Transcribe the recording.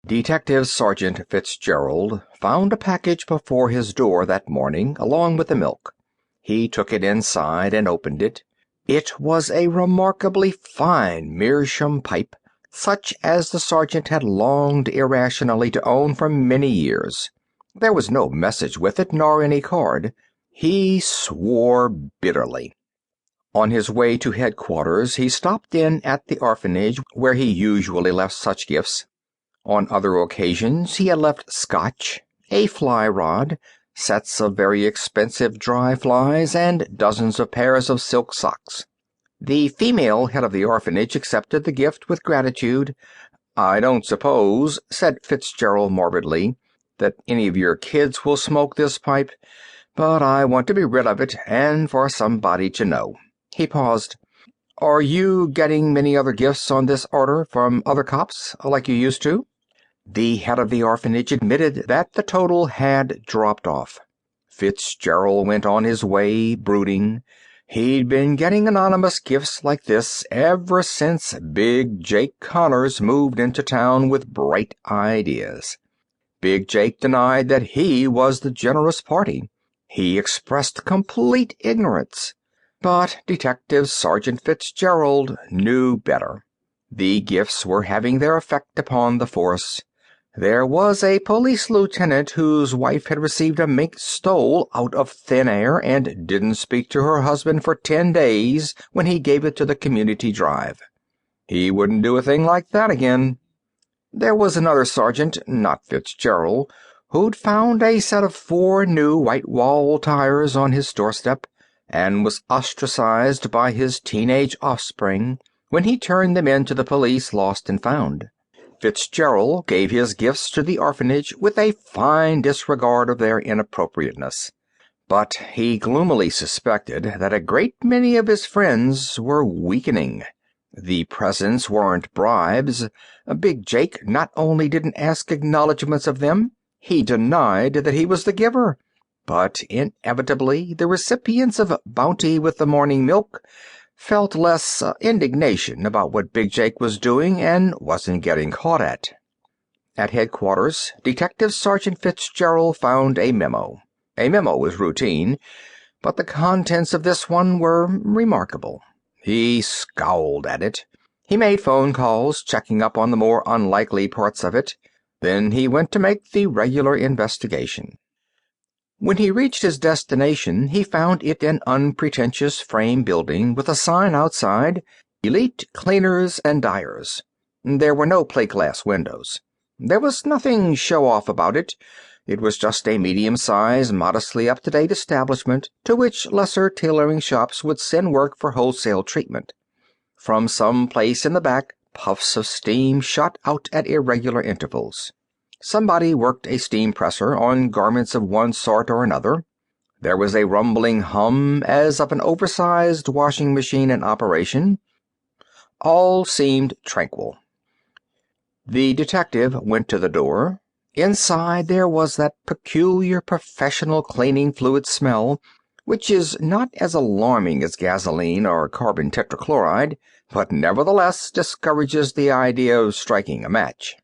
Detective Sergeant Fitzgerald found a package before his door that morning, along with the milk. He took it inside and opened it. It was a remarkably fine meerschaum pipe, such as the sergeant had longed irrationally to own for many years. There was no message with it, nor any card. He swore bitterly. On his way to headquarters, he stopped in at the orphanage where he usually left such gifts. On other occasions he had left scotch, a fly rod, sets of very expensive dry flies, and dozens of pairs of silk socks. The female head of the orphanage accepted the gift with gratitude. "I don't suppose," said Fitzgerald morbidly, "that any of your kids will smoke this pipe, but I want to be rid of it, and for somebody to know." He paused. "Are you getting many other gifts on this order from other cops, like you used to?" The head of the orphanage admitted that the total had dropped off. Fitzgerald went on his way, brooding. He'd been getting anonymous gifts like this ever since Big Jake Connors moved into town with bright ideas. Big Jake denied that he was the generous party. He expressed complete ignorance. But Detective Sergeant Fitzgerald knew better. The gifts were having their effect upon the force. There was a police lieutenant whose wife had received a mink stole out of thin air and didn't speak to her husband for 10 days when he gave it to the community drive. He wouldn't do a thing like that again. There was another sergeant, not Fitzgerald, who'd found a set of 4 new white wall tires on his doorstep and was ostracized by his teenage offspring when he turned them in to the police lost and found. Fitzgerald gave his gifts to the orphanage with a fine disregard of their inappropriateness. But he gloomily suspected that a great many of his friends were weakening. The presents weren't bribes. Big Jake not only didn't ask acknowledgments of them, he denied that he was the giver. But inevitably the recipients of bounty with the morning milk felt less indignation about what Big Jake was doing and wasn't getting caught at. At headquarters, Detective Sergeant Fitzgerald found a memo. A memo was routine, but the contents of this one were remarkable. He scowled at it. He made phone calls, checking up on the more unlikely parts of it. Then he went to make the regular investigation. When he reached his destination, he found it an unpretentious frame building with a sign outside, "Elite Cleaners and Dyers." There were no plate glass windows. There was nothing show-off about it. It was just a medium-sized, modestly up-to-date establishment to which lesser tailoring shops would send work for wholesale treatment. From some place in the back, puffs of steam shot out at irregular intervals. Somebody worked a steam presser on garments of one sort or another. There was a rumbling hum as of an oversized washing machine in operation. All seemed tranquil. The detective went to the door. Inside there was that peculiar professional cleaning fluid smell, which is not as alarming as gasoline or carbon tetrachloride, but nevertheless discourages the idea of striking a match.